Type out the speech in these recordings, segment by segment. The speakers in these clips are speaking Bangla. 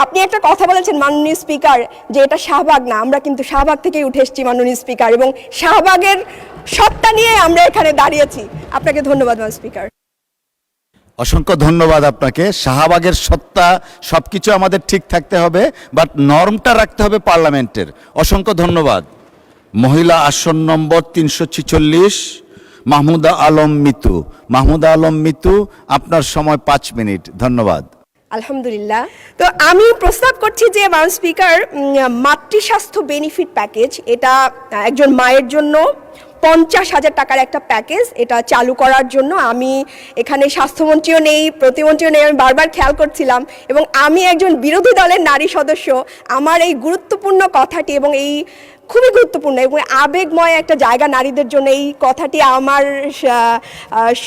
আপনি একটা কথা বলেছেন মাননীয় স্পিকার যে এটা শাহবাগ না, আমরা কিন্তু শাহবাগ থেকেই উঠে এসেছি মাননীয় স্পিকার, এবং শাহবাগের সত্তা নিয়ে আমরা এখানে দাঁড়িয়েছি। আপনাকে ধন্যবাদ মাননীয় স্পিকার। অসংখ্য ধন্যবাদ আপনাকে। শাহবাগের সত্তা সবকিছু আমাদের ঠিক থাকতে হবে, বাট নর্মটা রাখতে হবে পার্লামেন্টের। অসংখ্য ধন্যবাদ। মহিলা আসন নম্বর 346 মাহমুদা আলম মিতু। মাহমুদা আলম মিতু, আপনার সময় 5 মিনিট। ধন্যবাদ। আলহামদুলিল্লাহ। তো আমি প্রস্তাব করছি যে মাননীয় স্পিকার, মাতৃস্বাস্থ্য বেনিফিট প্যাকেজ, এটা একজন মায়ের জন্য 50,000 টাকার একটা প্যাকেজ, এটা চালু করার জন্য আমি এখানে স্বাস্থ্যমন্ত্রীও নেই, প্রতিমন্ত্রীও নেই, আমি বারবার খেয়াল করছিলাম, এবং আমি একজন বিরোধী দলের নারী সদস্য, আমার এই গুরুত্বপূর্ণ কথাটি, এবং এই খুবই গুরুত্বপূর্ণ এবং আবেগময় একটা জায়গা নারীদের জন্য, এই কথাটি আমার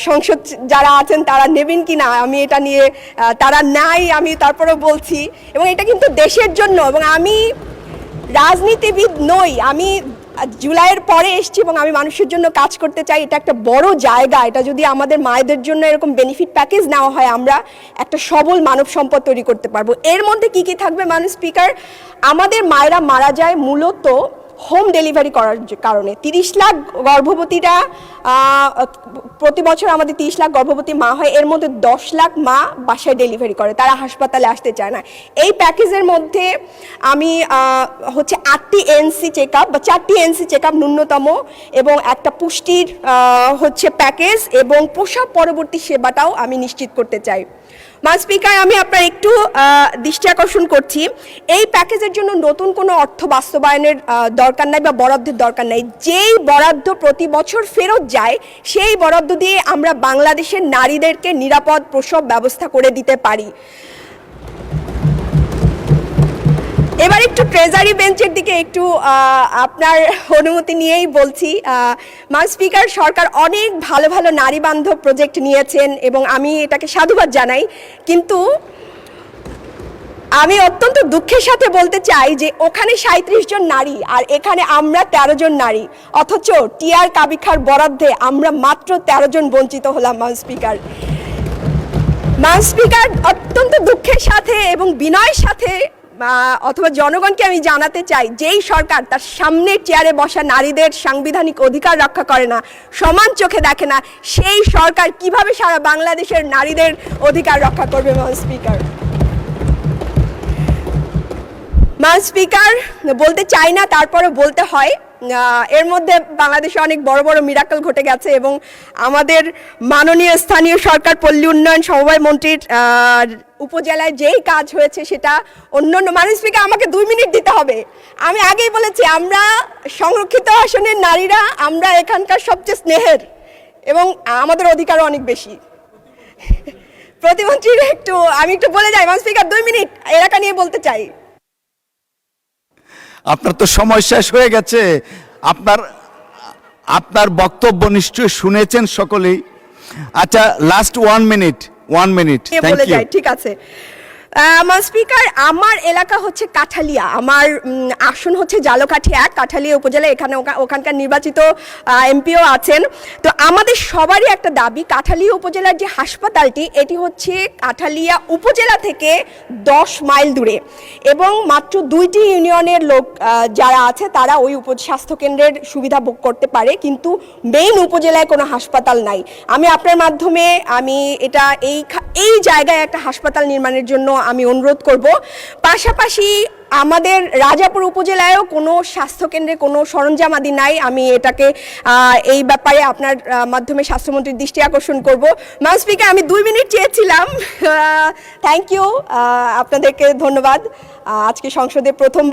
সংসদ যারা আছেন তারা নেবেন কি না, আমি এটা নিয়ে, তারা নাই, আমি তারপরেও বলছি, এবং এটা কিন্তু দেশের জন্য, এবং আমি রাজনীতিবিদ নই, আমি জুলাইয়ের পরে এসেছি এবং আমি মানুষের জন্য কাজ করতে চাই। এটা একটা বড় জায়গা, এটা যদি আমাদের মায়েদের জন্য এরকম বেনিফিট প্যাকেজ নেওয়া হয়, আমরা একটা সবল মানব সম্পদ তৈরি করতে পারবো। এর মধ্যে কি কি থাকবে মাননীয় স্পিকার? আমাদের মায়েরা মারা যায় মূলত হোম ডেলিভারি করার কারণে। 30 লাখ গর্ভবতীরা, প্রতি বছর আমাদের 30 লাখ গর্ভবতী মা হয়, এর মধ্যে 10 লাখ মা বাসায় ডেলিভারি করে, তারা হাসপাতালে আসতে চায় না। এই প্যাকেজের মধ্যে আমি হচ্ছে 8টি এনসি চেক আপ বা 4টি এনসি চেক আপ ন্যূনতম, এবং একটা পুষ্টির হচ্ছে প্যাকেজ, এবং প্রসব পরবর্তী সেবাটাও আমি নিশ্চিত করতে চাই। মাননীয় স্পিকার, আমি আপনার একটু দৃষ্টি আকর্ষণ করছি, এই প্যাকেজের জন্য নতুন কোনো অর্থ বাস্তবায়নের দরকার নাই বা বরাদ্দের দরকার নাই। যেই বরাদ্দ প্রতি বছর ফেরত যায়, সেই বরাদ্দ দিয়ে আমরা বাংলাদেশের নারীদেরকে নিরাপদ প্রসব ব্যবস্থা করে দিতে পারি। এবার একটু ট্রেজারি বেঞ্চের দিকে একটু আপনার অনুমতি নিয়েই বলছি। মাননীয় স্পিকার, সরকার অনেক ভালো ভালো নারী বান্ধব প্রজেক্ট নিয়েছেন এবং আমি এটাকে সাধুবাদ জানাই, কিন্তু আমি অত্যন্ত দুঃখের সাথে বলতে চাই যে ওখানে 37 জন নারী আর এখানে আমরা 13 জন নারী, অথচ টিআর কাবিখার বরাদ্দে আমরা মাত্র 13 জন বঞ্চিত হলাম। মাননীয় স্পিকার, অত্যন্ত দুঃখের সাথে এবং বিনয়ের সাথে অথবা জনগণকে আমি জানাতে চাই, যেই সরকার তার সামনে চেয়ারে বসা নারীদের সাংবিধানিক অধিকার রক্ষা করে না, সমান চোখে দেখে না, সেই সরকার কিভাবে সারা বাংলাদেশের নারীদের অধিকার রক্ষা করবে? মাননীয় স্পিকার, বলতে চাই না, তারপরে বলতে হয়, এর মধ্যে বাংলাদেশে অনেক বড় বড় মিরাকল ঘটে গেছে, এবং আমাদের মাননীয় স্থানীয় সরকার পল্লী উন্নয়ন সমবায় মন্ত্রীর উপজেলায় যেই কাজ হয়েছে সেটা অন্যান্য। মাননীয় স্পিকার, আমাকে 2 মিনিট দিতে হবে। আমি আগেই বলেছি, আমরা সংরক্ষিত আসনের নারীরা, আমরা এখানকার সবচেয়ে স্নেহের, এবং আমাদের অধিকারও অনেক বেশি। প্রতিমন্ত্রীর আমি একটু বলে যাই। মাননীয় স্পিকার, 2 মিনিট এলাকা নিয়ে বলতে চাই। আপনার তো সময় শেষ হয়ে গেছে। আপনার বক্তব্য নিশ্চয়ই শুনেছেন সকলেই। আচ্ছা, লাস্ট 1 মিনিট। বলে যাই, ঠিক আছে। মাননীয় স্পিকার, আমার এলাকা হচ্ছে কাঠালিয়া, আমার আসন হচ্ছে জালকাঠি 1, কাঠালিয়া উপজেলা, এখানে ওখানকার নির্বাচিত এমপিও আছেন। তো আমাদের সবারই একটা দাবি, কাঠালিয়া উপজেলার যে হাসপাতালটি, এটি হচ্ছে কাঠালিয়া উপজেলা থেকে 10 মাইল দূরে, এবং মাত্র 2টি ইউনিয়নের লোক যারা আছে তারা ওই স্বাস্থ্যকেন্দ্রের সুবিধা ভোগ করতে পারে, কিন্তু মেইন উপজেলায় কোনো হাসপাতাল নাই। আমি আপনার মাধ্যমে এটা এই জায়গায় একটা হাসপাতাল নির্মাণের জন্য আমি অনুরোধ করব। পাশাপাশি আমাদের রাজাপুর উপজেলায়ও কোনো স্বাস্থ্যকেন্দ্রে কোনো সরঞ্জামাদি নাই। আমি এটাকে এই ব্যাপারে আপনার মাধ্যমে স্বাস্থ্যমন্ত্রীর দৃষ্টি আকর্ষণ করব। মাননীয় স্পিকার, আমি 2 মিনিট চেয়েছিলাম। থ্যাংক ইউ, আপনাদেরকে ধন্যবাদ। আজকে সংসদে প্রথম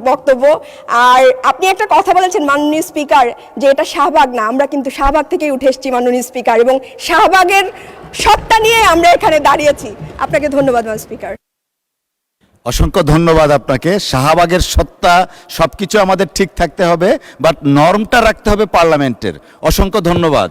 বক্তব্য। আর আপনি একটা কথা বলেছেন মাননীয় স্পিকার যে এটা শাহবাগ না, আমরা কিন্তু শাহবাগ থেকেই উঠে এসেছি মাননীয় স্পিকার, এবং শাহবাগের সত্তা নিয়ে আমরা এখানে দাঁড়িয়েছি। আপনাকে ধন্যবাদ মাননীয় স্পিকার। অসংখ্য ধন্যবাদ আপনাকে। শাহবাগের সত্তা সবকিছু আমাদের ঠিক থাকতে হবে, বাট নর্মটা রাখতে হবে পার্লামেন্টের। অসংখ্য ধন্যবাদ।